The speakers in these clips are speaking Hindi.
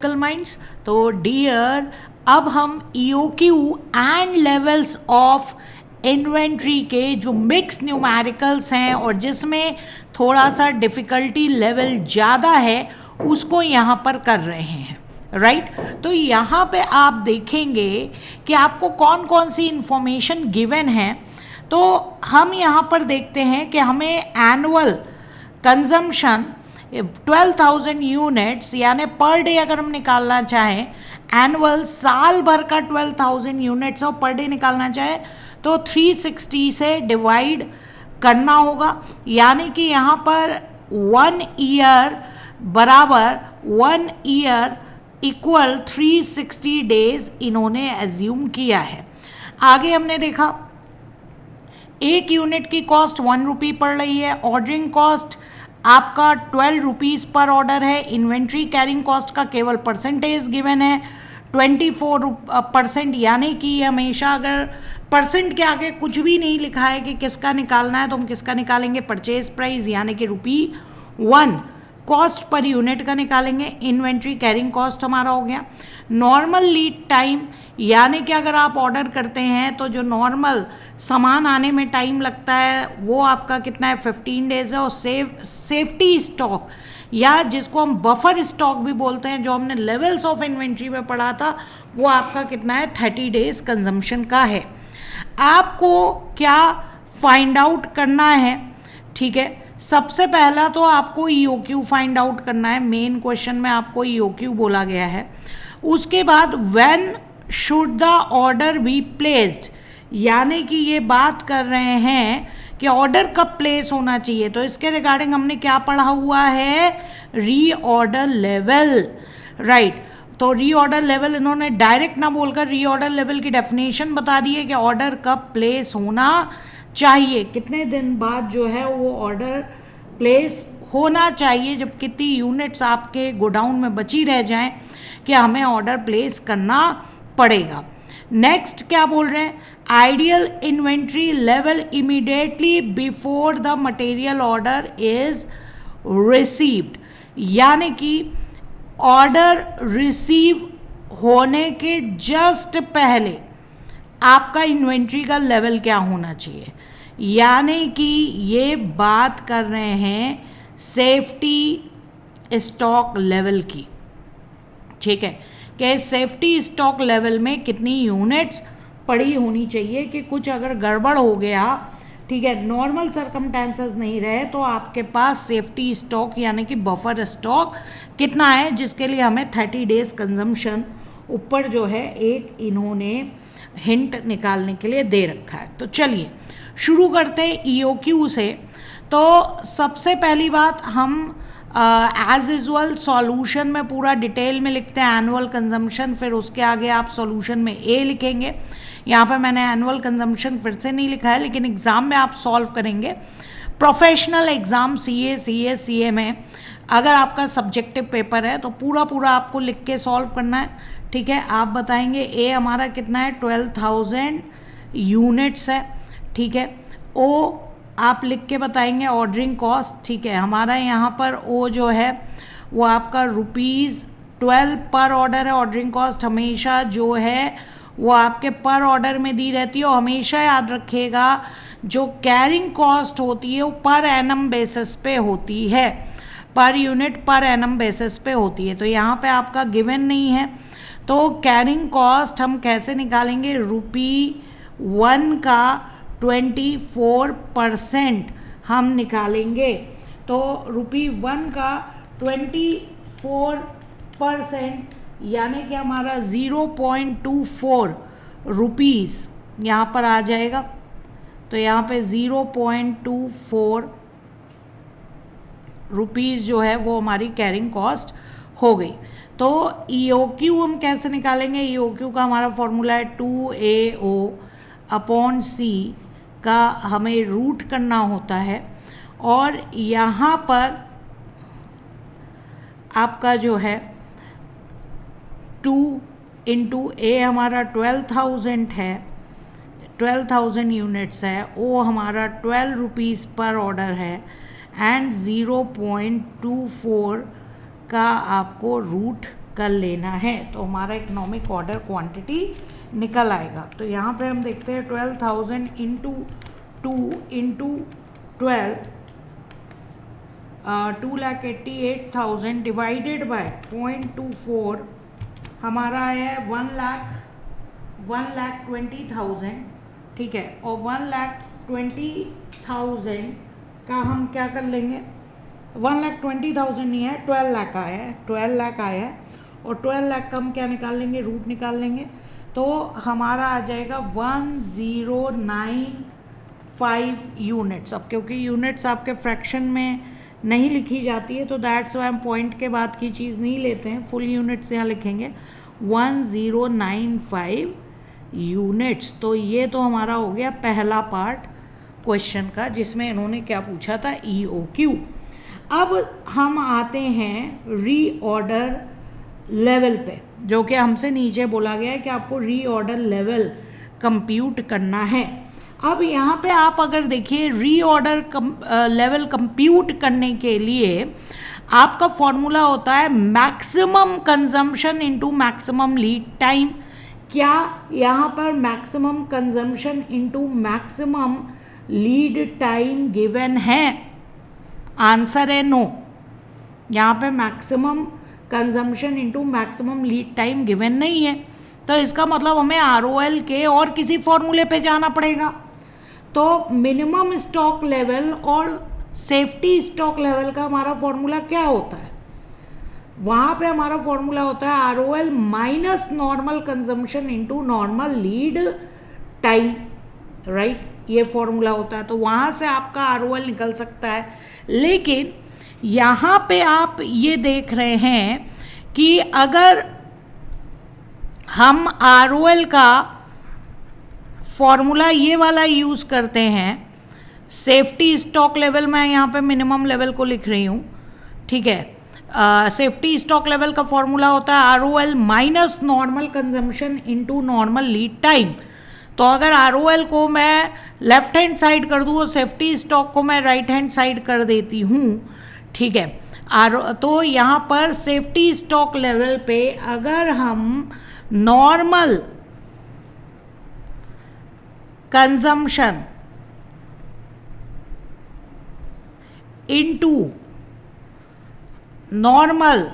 माइंड्स। तो डियर, अब हम EOQ and levels of inventory के जो मिक्स न्यूमेरिकल्स हैं और जिसमें थोड़ा सा डिफ़िकल्टी लेवल ज़्यादा है उसको यहाँ पर कर रहे हैं, राइट। तो यहाँ पे आप देखेंगे कि आपको कौन कौन सी इंफॉर्मेशन गिवन है। तो हम यहाँ पर देखते हैं कि हमें एनुअल कंजम्पशन 12,000 यूनिट्स यानी पर डे अगर हम निकालना चाहें, एनुअल साल भर का 12,000 यूनिट्स और पर डे निकालना चाहें तो 360 से डिवाइड करना होगा। यानी कि यहाँ पर 1 ईयर बराबर 1 ईयर इक्वल 360 डेज इन्होंने एज्यूम किया है। आगे हमने देखा एक यूनिट की कॉस्ट 1 रुपी पड़ रही है, ऑर्डरिंग कॉस्ट आपका 12 रुपीज़ पर ऑर्डर है, इन्वेंट्री कैरिंग कॉस्ट का केवल परसेंटेज गिवन है 24%। यानी कि हमेशा अगर परसेंट के आगे कुछ भी नहीं लिखा है कि किसका निकालना है तो हम किसका निकालेंगे, परचेज प्राइस यानी कि ₹1 कॉस्ट पर यूनिट का निकालेंगे। इन्वेंट्री कैरिंग कॉस्ट हमारा हो गया। नॉर्मल लीड टाइम यानी कि अगर आप ऑर्डर करते हैं तो जो नॉर्मल सामान आने में टाइम लगता है वो आपका कितना है, 15 डेज है। और सेफ्टी स्टॉक या जिसको हम बफर स्टॉक भी बोलते हैं, जो हमने लेवल्स ऑफ इन्वेंट्री में पढ़ा था, वो आपका कितना है, 30 डेज कंजम्पशन का है। आपको क्या फाइंड आउट करना है, ठीक है। सबसे पहला तो आपको ईओक्यू फाइंड आउट करना है। मेन क्वेश्चन में आपको ईओक्यू बोला गया है। उसके बाद when should the order be placed, यानी कि ये बात कर रहे हैं कि ऑर्डर कब प्लेस होना चाहिए। तो इसके रिगार्डिंग हमने क्या पढ़ा हुआ है, रीऑर्डर लेवल, राइट। तो रीऑर्डर लेवल इन्होंने डायरेक्ट ना बोलकर रीऑर्डर लेवल की डेफिनेशन बता दी है कि ऑर्डर कब प्लेस होना चाहिए, कितने दिन बाद जो है वो ऑर्डर प्लेस होना चाहिए, जब कितनी यूनिट्स आपके गोडाउन में बची रह जाएं कि हमें ऑर्डर प्लेस करना पड़ेगा। नेक्स्ट क्या बोल रहे हैं, ideal inventory level immediately before the material order is received, यानी कि ऑर्डर रिसीव होने के जस्ट पहले आपका इन्वेंट्री का लेवल क्या होना चाहिए। यानी कि ये बात कर रहे हैं सेफ्टी स्टॉक लेवल की, ठीक है, कि सेफ्टी स्टॉक लेवल में कितनी यूनिट्स पड़ी होनी चाहिए कि कुछ अगर गड़बड़ हो गया, ठीक है, नॉर्मल सर्कमस्टेंसेस नहीं रहे तो आपके पास सेफ्टी स्टॉक यानी कि बफर स्टॉक कितना है, जिसके लिए हमें 30 डेज कंजम्पशन ऊपर जो है एक इन्होंने हिंट निकालने के लिए दे रखा है। तो चलिए शुरू करते हैं ईओक्यू से। तो सबसे पहली बात हम एज यूजुअल सॉल्यूशन में पूरा डिटेल में लिखते हैं एनुअल कंजम्पशन, फिर उसके आगे आप सॉल्यूशन में ए लिखेंगे। यहाँ पे मैंने एनुअल कंजम्पशन फिर से नहीं लिखा है, लेकिन एग्ज़ाम में आप सॉल्व करेंगे। प्रोफेशनल एग्ज़ाम सीए में अगर आपका सब्जेक्टिव पेपर है तो पूरा आपको लिख के सॉल्व करना है, ठीक है। आप बताएंगे ए हमारा कितना है, 12,000 यूनिट्स है, ठीक है। ओ आप लिख के बताएंगे ऑर्डरिंग कॉस्ट, ठीक है। हमारा यहाँ पर ओ जो है वो आपका ₹12 पर ऑर्डर है। ऑर्डरिंग कॉस्ट हमेशा जो है वो आपके पर ऑर्डर में दी रहती है। और हमेशा याद रखिएगा जो कैरिंग कॉस्ट होती है वो पर एनम बेसिस पे होती है, per unit per annum basis पे होती है। तो यहाँ पे आपका गिवन नहीं है, तो कैरिंग कॉस्ट हम कैसे निकालेंगे, ₹1 का 24% हम निकालेंगे। तो ₹1 का 24% यानी कि हमारा 0.24 रुपीज़ यहाँ पर आ जाएगा। तो यहाँ पे 0.24 रुपीज़ जो है वो हमारी कैरिंग कॉस्ट हो गई। तो ईओक्यू हम कैसे निकालेंगे, ईओक्यू का हमारा फॉर्मूला है 2AO/C का हमें रूट करना होता है। और यहाँ पर आपका जो है 2 × A हमारा 12,000 है, 12,000 यूनिट्स है। ओ हमारा 12 रुपीज़ पर ऑर्डर है एंड 0.24 का आपको रूट कर लेना है, तो हमारा इकोनॉमिक ऑर्डर क्वांटिटी निकल आएगा। तो यहाँ पे हम देखते हैं 12,000 इंटू 2 इंटू 12 2,88,000 डिवाइडेड बाय 0.24 हमारा है 1,20,000, ठीक है। और 1,20,000 का हम क्या कर लेंगे, 1,20,000 नहीं है, 12 लाख आया है, 12 लाख आया है, और 12 लाख का हम क्या निकाल लेंगे, रूट निकाल लेंगे। तो हमारा आ जाएगा 1095 यूनिट्स। अब क्योंकि यूनिट्स आपके फ्रैक्शन में नहीं लिखी जाती है, तो दैट्स वाई हम पॉइंट के बाद की चीज़ नहीं लेते हैं, फुल यूनिट्स यहाँ लिखेंगे 1095 यूनिट्स। तो ये तो हमारा हो गया पहला पार्ट क्वेश्चन का, जिसमें इन्होंने क्या पूछा था, EOQ। अब हम आते हैं रीऑर्डर लेवल पे, जो कि हमसे नीचे बोला गया है कि आपको रीऑर्डर लेवल कंप्यूट करना है। अब यहाँ पे आप अगर देखिए रीऑर्डर लेवल कंप्यूट करने के लिए आपका फॉर्मूला होता है maximum consumption into maximum lead time. क्या यहाँ पर maximum consumption into maximum lead time given है? आंसर है नो। यहाँ पे maximum consumption into maximum lead time given नहीं है, तो इसका मतलब हमें ROL के और किसी फॉर्मूले पे जाना पड़ेगा। तो मिनिमम स्टॉक लेवल और सेफ्टी स्टॉक लेवल का हमारा फॉर्मूला क्या होता है? वहाँ पे हमारा फॉर्मूला होता है ROL minus normal consumption into normal lead time, right? ये फॉर्मूला होता है, तो वहाँ से आपका ROL निकल सकता है। लेकिन यहाँ पे आप ये देख रहे हैं कि अगर हम ROL का फॉर्मूला ये वाला यूज़ करते हैं, सेफ्टी स्टॉक लेवल, मैं यहाँ पे मिनिमम लेवल को लिख रही हूँ, ठीक है। सेफ्टी स्टॉक लेवल का फॉर्मूला होता है ROL minus normal consumption into normal lead time. तो अगर ROL को मैं लेफ्ट हैंड साइड कर दूँ और सेफ्टी स्टॉक को मैं राइट हैंड साइड कर देती हूँ, ठीक है। तो यहाँ पर सेफ्टी स्टॉक लेवल पे अगर हम normal consumption into normal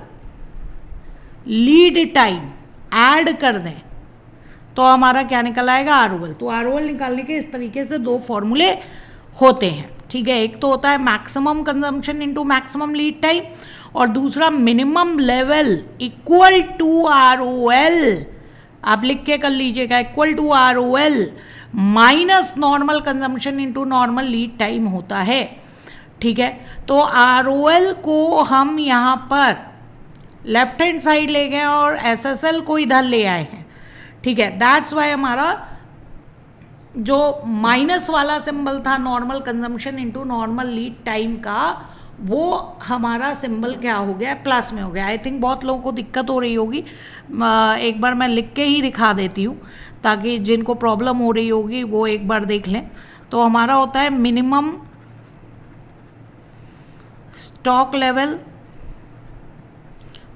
lead time add कर दें, तो हमारा क्या निकल आएगा, ROL। तो ROL निकालने के इस तरीके से दो फॉर्मूले होते हैं, ठीक है। एक तो होता है maximum consumption into maximum lead time, और दूसरा minimum level equal to ROL। आप लिख के कर लीजिएगा, equal to ROL minus normal consumption into normal lead time होता है, ठीक है। तो ROL को हम यहाँ पर लेफ्ट हैंड साइड ले गए और SSL को इधर ले आए हैं, ठीक है। दैट्स वाई हमारा जो माइनस वाला सिंबल था normal consumption into normal lead time का, वो हमारा सिंबल क्या हो गया, प्लस में हो गया। आई थिंक बहुत लोगों को दिक्कत हो रही होगी, एक बार मैं लिख के ही दिखा देती हूँ ताकि जिनको प्रॉब्लम हो रही होगी वो एक बार देख लें। तो हमारा होता है मिनिमम स्टॉक लेवल,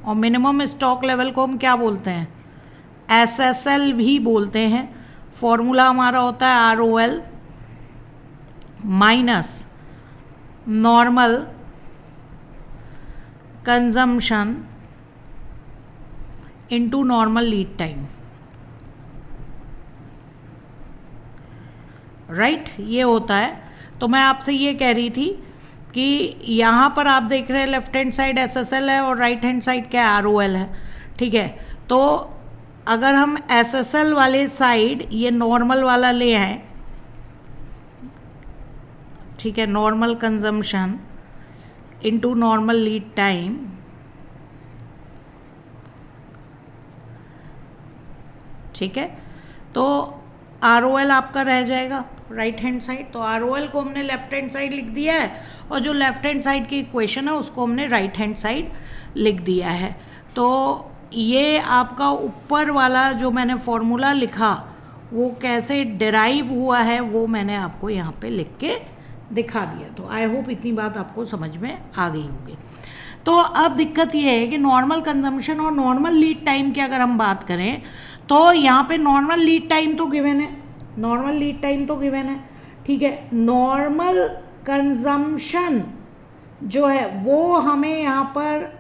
और मिनिमम स्टॉक लेवल को हम क्या बोलते हैं, SSL भी बोलते हैं। फॉर्मूला हमारा होता है ROL minus normal consumption into normal lead time, right? ये होता है। तो मैं आपसे ये कह रही थी कि यहाँ पर आप देख रहे हैं लेफ्ट हैंड साइड SSL है और राइट हैंड साइड क्या है, ROL है, ठीक है। तो अगर हम SSL वाले साइड ये नॉर्मल वाला ले आए, ठीक है, normal consumption into normal lead time, ठीक है, तो ROL आपका रह जाएगा राइट हैंड साइड। तो ROL को हमने लेफ्ट हैंड साइड लिख दिया है, और जो लेफ्ट हैंड साइड की इक्वेशन है उसको हमने राइट हैंड साइड लिख दिया है। तो ये आपका ऊपर वाला जो मैंने फॉर्मूला लिखा वो कैसे डिराइव हुआ है वो मैंने आपको यहाँ पे लिख के दिखा दिया। तो आई होप इतनी बात आपको समझ में आ गई होगी। तो अब दिक्कत ये है कि नॉर्मल कंजम्पशन और नॉर्मल लीड टाइम की अगर हम बात करें तो यहाँ पे नॉर्मल लीड टाइम तो गिवन है, नॉर्मल लीड टाइम तो गिवन है, ठीक है। नॉर्मल कंजम्पशन जो है वो हमें यहाँ पर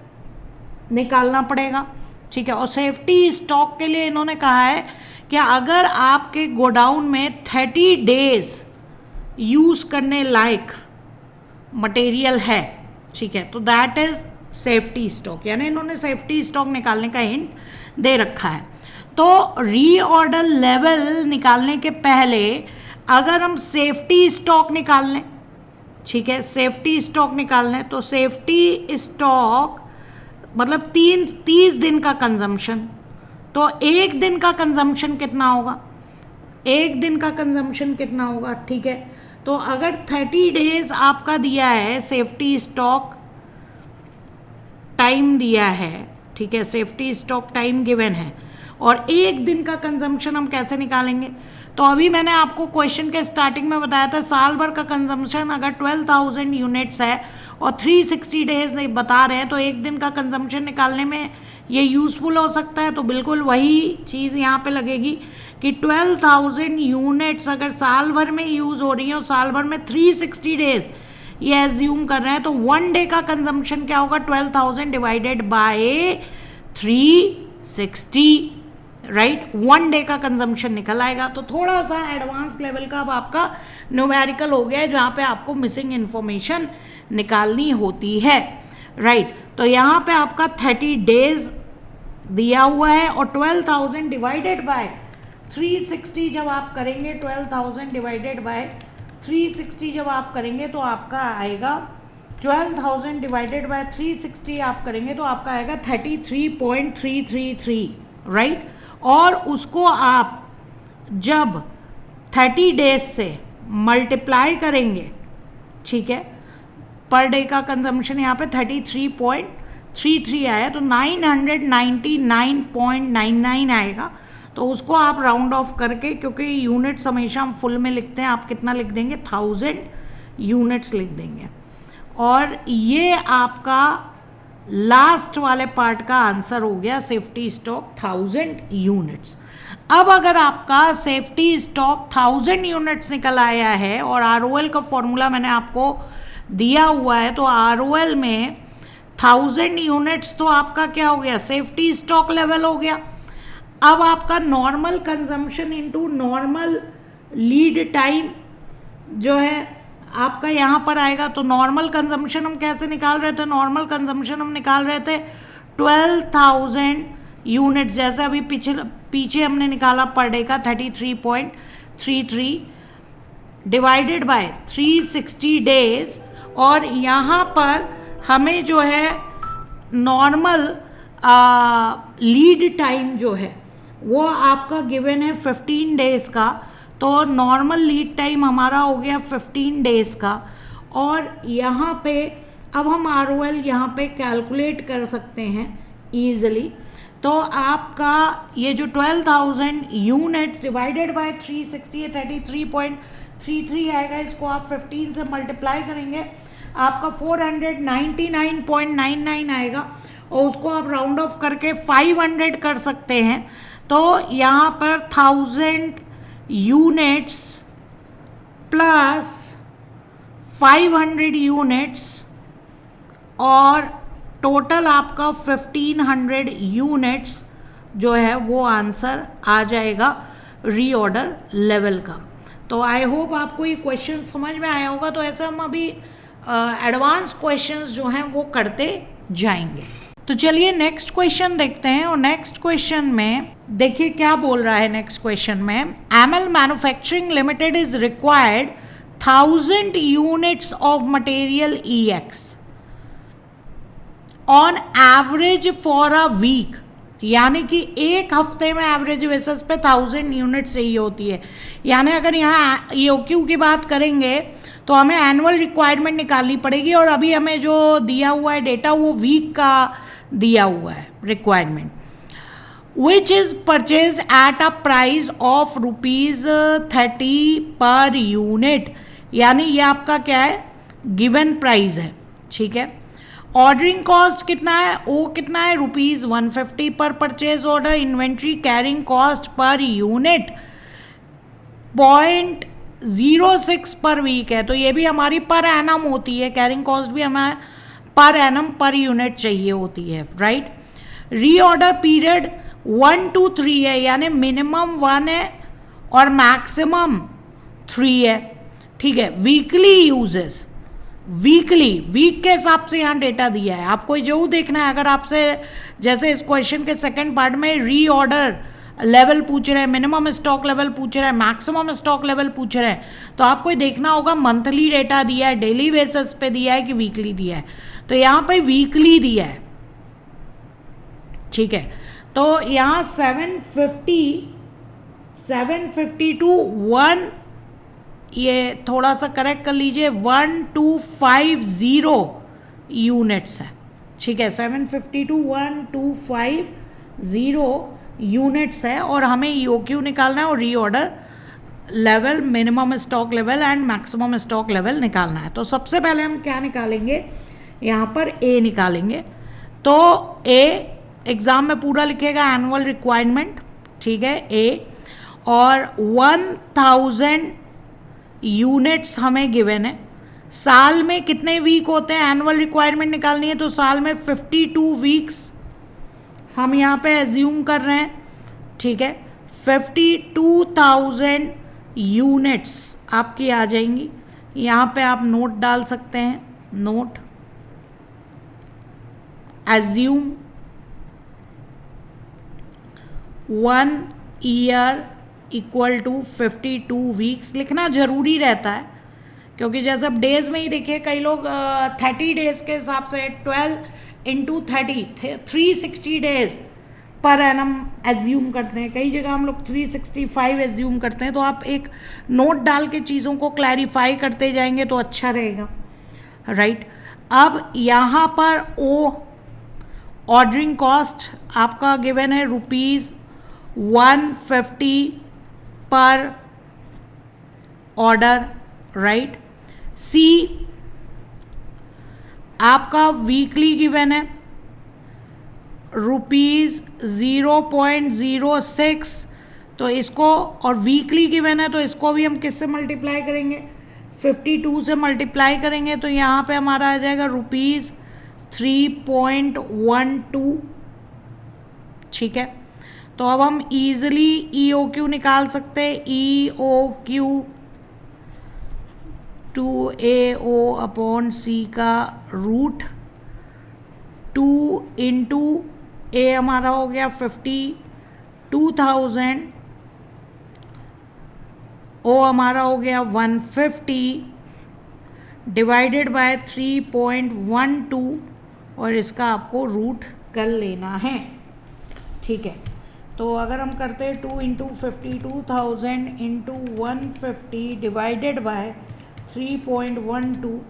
निकालना पड़ेगा, ठीक है। और सेफ्टी स्टॉक के लिए इन्होंने कहा है कि अगर आपके गोडाउन में 30 डेज यूज़ करने लायक मटेरियल है, ठीक है, तो दैट इज़ सेफ्टी स्टॉक, यानी इन्होंने सेफ्टी स्टॉक निकालने का हिंट दे रखा है। तो रीऑर्डर लेवल निकालने के पहले अगर हम सेफ्टी स्टॉक निकाल लें, ठीक है, सेफ्टी स्टॉक निकाल लें, तो सेफ्टी स्टॉक मतलब 30 दिन का कंजम्पशन, तो एक दिन का कंजम्पशन कितना होगा, एक दिन का कंजम्पशन कितना होगा, ठीक है। तो अगर 30 डेज आपका दिया है सेफ्टी स्टॉक टाइम दिया है, ठीक है, सेफ्टी स्टॉक टाइम गिवन है, और एक दिन का कंजम्पशन हम कैसे निकालेंगे। तो अभी मैंने आपको क्वेश्चन के स्टार्टिंग में बताया था साल भर का कंजम्पशन अगर 12,000 यूनिट्स है और 360 डेज नहीं बता रहे हैं, तो एक दिन का कंजम्पशन निकालने में ये यूज़फुल हो सकता है। तो बिल्कुल वही चीज़ यहाँ पे लगेगी कि 12,000 यूनिट्स अगर साल भर में यूज़ हो रही है और साल भर में 360 डेज ये एज्यूम कर रहे हैं, तो 1 डे का कंजम्पशन क्या होगा, 12,000 डिवाइडेड बाय 360, राइट, 1 डे का कंजम्पशन निकल आएगा। तो थोड़ा सा एडवांस लेवल का अब आपका न्यूमेरिकल हो गया है जहाँ पे आपको मिसिंग इन्फॉर्मेशन निकालनी होती है, राइट। तो यहाँ पे आपका 30 डेज दिया हुआ है और 12,000 डिवाइडेड बाय 360 जब आप करेंगे, 12,000 डिवाइडेड बाय 360 जब आप करेंगे तो आपका आएगा 12,000 डिवाइडेड बाय 360 आप करेंगे तो आपका आएगा 33.333, राइट। और उसको आप जब 30 डेज से मल्टीप्लाई करेंगे, ठीक है, पर डे का कंजम्पशन यहाँ पे 33.33 आया, तो 999.99 आएगा। तो उसको आप राउंड ऑफ करके, क्योंकि यूनिट्स हमेशा हम फुल में लिखते हैं, आप कितना लिख देंगे, 1000 यूनिट्स लिख देंगे। और ये आपका लास्ट वाले पार्ट का आंसर हो गया, सेफ्टी स्टॉक 1000 यूनिट्स। अब अगर आपका सेफ्टी स्टॉक 1000 यूनिट्स निकल आया है और ROL का फॉर्मूला मैंने आपको दिया हुआ है, तो ROL में 1000 यूनिट्स तो आपका क्या हो गया, सेफ्टी स्टॉक लेवल हो गया। अब आपका normal consumption into normal lead time जो है आपका यहाँ पर आएगा। तो नॉर्मल कंजम्पशन हम कैसे निकाल रहे थे, नॉर्मल कंजम्पशन हम निकाल रहे थे 12,000 यूनिट, जैसे अभी पीछे हमने निकाला पर डे का 33.33 डिवाइडेड बाय 360 डेज, और यहाँ पर हमें जो है नॉर्मल लीड टाइम जो है वो आपका गिवन है 15 डेज़ का, तो नॉर्मल लीड टाइम हमारा हो गया 15 डेज़ का। और यहाँ पे अब हम ROL यहाँ पे कैलकुलेट कर सकते हैं ईज़िली। तो आपका ये जो 12,000 यूनिट्स डिवाइडेड बाय 360 है 33.33 आएगा, इसको आप 15 से मल्टीप्लाई करेंगे, आपका 499.99 आएगा, और उसको आप राउंड ऑफ करके 500 कर सकते हैं। तो यहाँ पर 1000 यूनिट्स प्लस 500 यूनिट्स और टोटल आपका 1500 यूनिट्स जो है वो आंसर आ जाएगा रीऑर्डर लेवल का। तो आई होप आपको ये क्वेश्चन समझ में आया होगा। तो ऐसे हम अभी एडवांस क्वेश्चंस जो हैं वो करते जाएंगे। तो चलिए नेक्स्ट क्वेश्चन देखते हैं, और नेक्स्ट क्वेश्चन में देखिए क्या बोल रहा है। नेक्स्ट क्वेश्चन में ML manufacturing limited is required 1000 units of material EX on average for a week, यानी कि एक हफ्ते में एवरेज बेसिस पे 1000 यूनिट चाहिए होती है। यानी अगर यहाँ EOQ की बात करेंगे तो हमें एनुअल रिक्वायरमेंट निकालनी पड़ेगी, और अभी हमें जो दिया हुआ है डेटा वो वीक का दिया हुआ है requirement, which is purchase at a price of ₹30 per unit, यानी ये आपका क्या है, गिवन प्राइस है, ठीक है। ऑर्डरिंग कॉस्ट कितना है, ओ कितना है, ₹150 per purchase order. Inventory carrying cost per unit 0.06 per week है, तो ये भी हमारी पर एनम होती है, कैरिंग कॉस्ट भी हमें पर एनम पर यूनिट चाहिए होती है, राइट। रीऑर्डर पीरियड 1 to 3 है, यानी मिनिमम 1 है और मैक्सिमम 3 है, ठीक है। वीकली यूजेस, वीक के हिसाब से यहाँ डेटा दिया है, आपको जो देखना है। अगर आपसे जैसे इस क्वेश्चन के सेकंड पार्ट में रीऑर्डर लेवल पूछ रहे हैं, मिनिमम स्टॉक लेवल पूछ रहे हैं, मैक्सिमम स्टॉक लेवल पूछ रहे हैं, तो आपको देखना होगा मंथली डेटा दिया है, डेली बेसिस पे दिया है कि वीकली दिया है। तो यहाँ पे वीकली दिया है, ठीक है। तो यहाँ 750 टू 1, ये थोड़ा सा करेक्ट कर लीजिए, 1250 यूनिट्स है, ठीक है। 750 टू 1250 यूनिट्स है, और हमें ईओक्यू निकालना है और reorder level, minimum stock level and maximum stock level निकालना है। तो सबसे पहले हम क्या निकालेंगे, यहाँ पर ए निकालेंगे। तो ए एग्ज़ाम में पूरा लिखेगा एनुअल रिक्वायरमेंट, ठीक है, ए, और 1000 यूनिट्स हमें गिवन है। साल में कितने वीक होते हैं, एनुअल रिक्वायरमेंट निकालनी है, तो साल में 52 वीक्स हम यहाँ पे एज्यूम कर रहे हैं, ठीक है। 52,000 यूनिट्स आपकी आ जाएंगी। यहाँ पे आप नोट डाल सकते हैं, note assume 1 year equal to 52 weeks लिखना ज़रूरी रहता है, क्योंकि जैसे अब डेज़ में ही देखिए, कई लोग 30 डेज़ के हिसाब से 12 into 30 360 days per annum assume करते हैं, कई जगह हम लोग 365 एज्यूम करते हैं। तो आप एक नोट डाल के चीज़ों को क्लैरिफाई करते जाएंगे तो अच्छा रहेगा, राइट। अब यहाँ पर ओ ऑर्डरिंग कॉस्ट आपका गिवन है ₹150 पर ऑर्डर, राइट। सी आपका वीकली गिवन है ₹0.06, तो इसको, और वीकली गिवन है तो इसको भी हम किससे मल्टीप्लाई करेंगे, 52 से मल्टीप्लाई करेंगे, तो यहाँ पे हमारा आ जाएगा ₹3.12, ठीक है। तो अब हम ईजिली ईओक्यू निकाल सकते हैं, ईओक्यू 2AO/C का रूट 2 इंटू ए हमारा हो गया 52,000, ओ हमारा हो गया 150 डिवाइडेड बाय 3.12, और इसका आपको रूट कर लेना है, ठीक है। तो अगर हम करते हैं 2 इंटू 52,000 इंटू 150 डिवाइडेड बाय 3.12,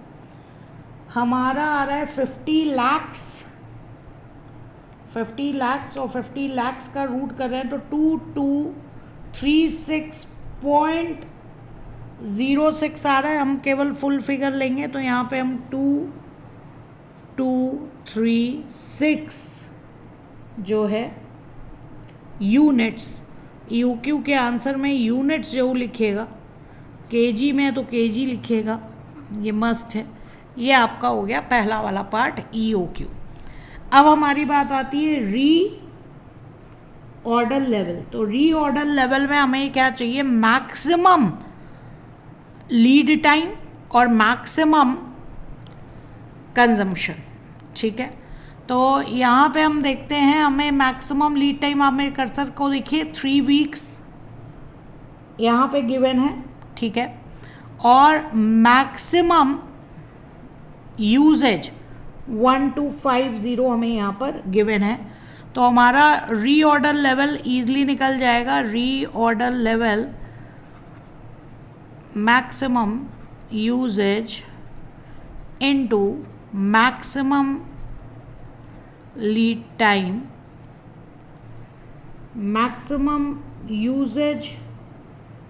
हमारा आ रहा है 50 लाख्स, और 50 लाख्स का रूट कर रहे हैं तो 2236.06 आ रहा है। हम केवल फुल फिगर लेंगे तो यहाँ पे हम 2236 जो है यूनिट्स, यूक्यू के आंसर में यूनिट्स जो लिखेगा, केजी में तो केजी लिखेगा, ये मस्ट है। ये आपका हो गया पहला वाला पार्ट ईओक्यू। अब हमारी बात आती है री ऑर्डर लेवल। तो री ऑर्डर लेवल में हमें क्या चाहिए, मैक्सिमम लीड टाइम और मैक्सिमम कंजम्पशन, ठीक है। तो यहाँ पे हम देखते हैं, हमें मैक्सिमम लीड टाइम, आप मेरे कर्सर को देखिए 3 वीक्स यहाँ पे गिवन है, ठीक है, और मैक्सिमम यूजेज 1250 हमें यहाँ पर गिवन है। तो हमारा री ऑर्डर लेवल ईजिली निकल जाएगा, reorder level maximum usage into maximum lead time, maximum usage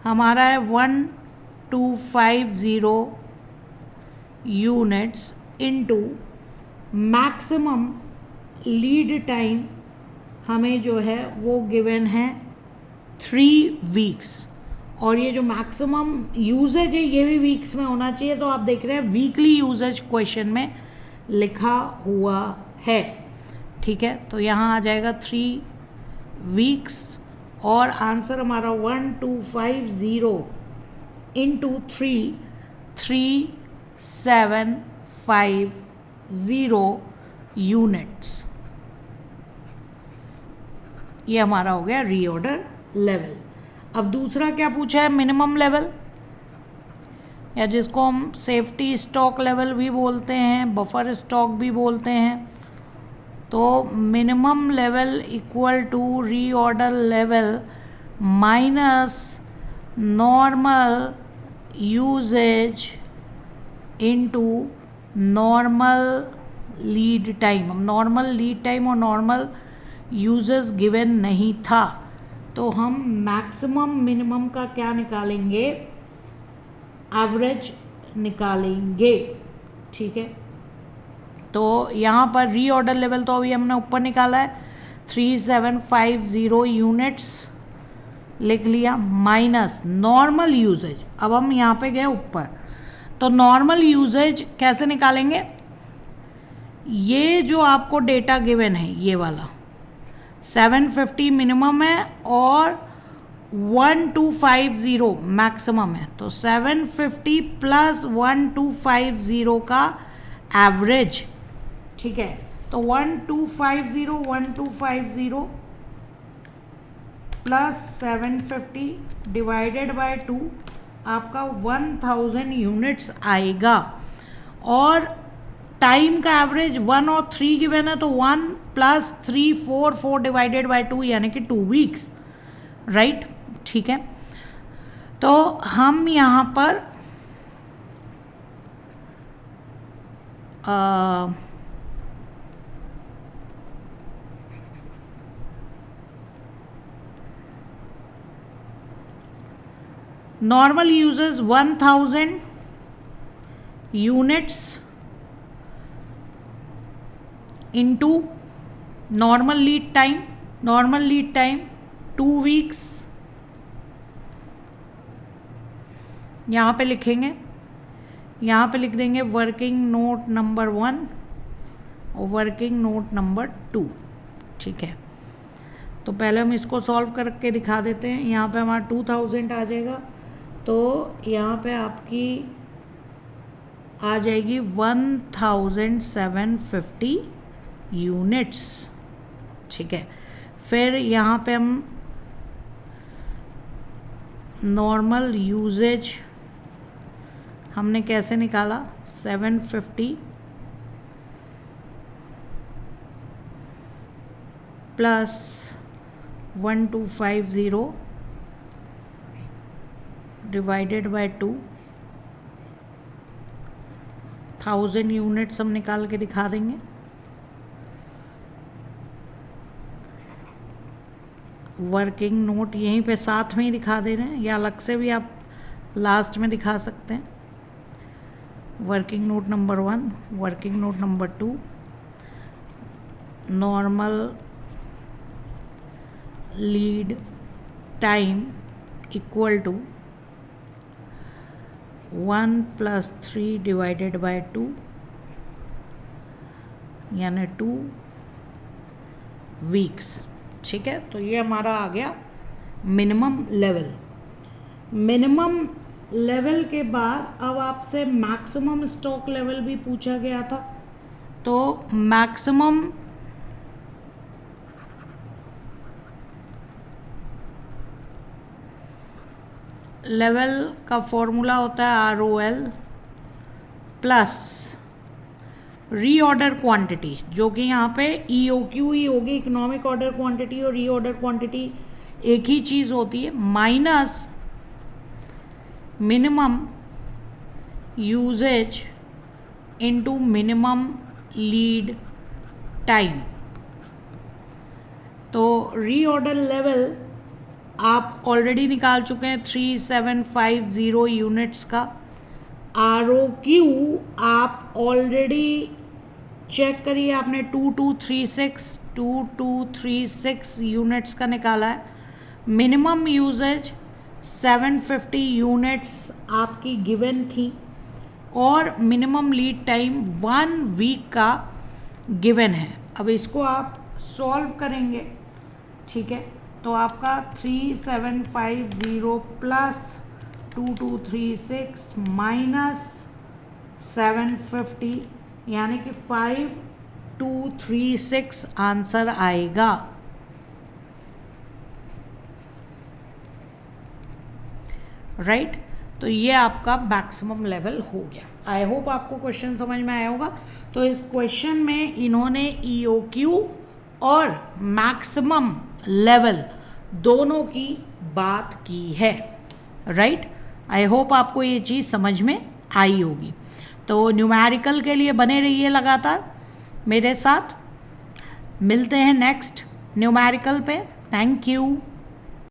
हमारा है 1250 units into maximum lead time हमें जो है वो गिवन है 3 वीक्स, और ये जो मैक्सिमम यूजेज है ये भी वीक्स में होना चाहिए। तो आप देख रहे हैं वीकली यूजेज क्वेश्चन में लिखा हुआ है, ठीक है। तो यहाँ आ जाएगा 3 वीक्स, और आंसर हमारा 1250 इंटू 3750 यूनिट्स, ये हमारा हो गया रीऑर्डर लेवल। अब दूसरा क्या पूछा है, मिनिमम लेवल, या जिसको हम सेफ्टी स्टॉक लेवल भी बोलते हैं, बफर स्टॉक भी बोलते हैं। तो minimum level equal to reorder level minus normal usage into normal lead time. अब नॉर्मल लीड टाइम और नॉर्मल यूजेस गिवन नहीं था, तो हम मैक्सिमम मिनिमम का क्या निकालेंगे, एवरेज निकालेंगे, ठीक है। तो यहाँ पर रीऑर्डर लेवल तो अभी हमने ऊपर निकाला है 3750 यूनिट्स लिख लिया, माइनस नॉर्मल यूजेज। अब हम यहाँ पे गए ऊपर, तो नॉर्मल यूजेज कैसे निकालेंगे, ये जो आपको डेटा गिवन है ये वाला 750 मिनिमम है और 1250 मैक्सिमम है, तो 750 प्लस 1250 का एवरेज, ठीक है। तो 1250 प्लस 750 डिवाइडेड बाय 2 आपका 1000 यूनिट्स आएगा, और टाइम का एवरेज 1 और 3 गिवन है, तो 1 प्लस 3 4 डिवाइडेड बाय 2 यानी कि 2 वीक्स, राइट, ठीक है। तो हम यहाँ पर normal users 1000 units into normal lead time 2 weeks, यहाँ पे लिखेंगे, यहाँ पे लिख देंगे वर्किंग नोट नंबर 1 और वर्किंग नोट नंबर 2, ठीक है। तो पहले हम इसको सॉल्व करके दिखा देते हैं। यहाँ पे हमारा 2000 आ जाएगा, तो यहाँ पे आपकी आ जाएगी 1750 यूनिट्स, ठीक है। फिर यहाँ पे हम नॉर्मल यूजेज हमने कैसे निकाला, 750 प्लस 1250 डिवाइडेड बाय 2, 1000 यूनिट्स हम निकाल के दिखा देंगे। वर्किंग नोट यहीं पे साथ में ही दिखा दे रहे हैं, या अलग से भी आप लास्ट में दिखा सकते हैं। Working note number 1, working note number 2, normal lead time equal to 1 plus 3 divided by 2 यानी 2 वीक्स, ठीक है। तो ये हमारा आ गया मिनिमम लेवल। मिनिमम लेवल के बाद अब आपसे मैक्सिमम स्टॉक लेवल भी पूछा गया था, तो मैक्सिमम लेवल का फॉर्मूला होता है ROL प्लस रीऑर्डर क्वांटिटी, जो कि यहाँ पे EOQ ही होगी, इकोनॉमिक ऑर्डर क्वांटिटी और रीऑर्डर क्वांटिटी एक ही चीज़ होती है, minus minimum usage into minimum lead time. तो रीऑर्डर लेवल आप ऑलरेडी निकाल चुके हैं 3750 यूनिट्स का। ROQ आप ऑलरेडी चेक करिए, आपने 2236 यूनिट्स का निकाला है। मिनिमम यूजेज 750 यूनिट्स आपकी गिवन थी और मिनिमम लीड टाइम 1 वीक का गिवन है। अब इसको आप सॉल्व करेंगे, ठीक है, तो आपका 3750 प्लस 2236 माइनस 750 यानी कि 5236 आंसर आएगा। राइट, तो ये आपका मैक्सिमम लेवल हो गया। आई होप आपको क्वेश्चन समझ में आया होगा। तो इस क्वेश्चन में इन्होंने EOQ और मैक्सिमम लेवल दोनों की बात की है। राइट, आई होप आपको ये चीज़ समझ में आई होगी। तो न्यूमेरिकल के लिए बने रहिए लगातार मेरे साथ। मिलते हैं नेक्स्ट न्यूमेरिकल पे। Thank you.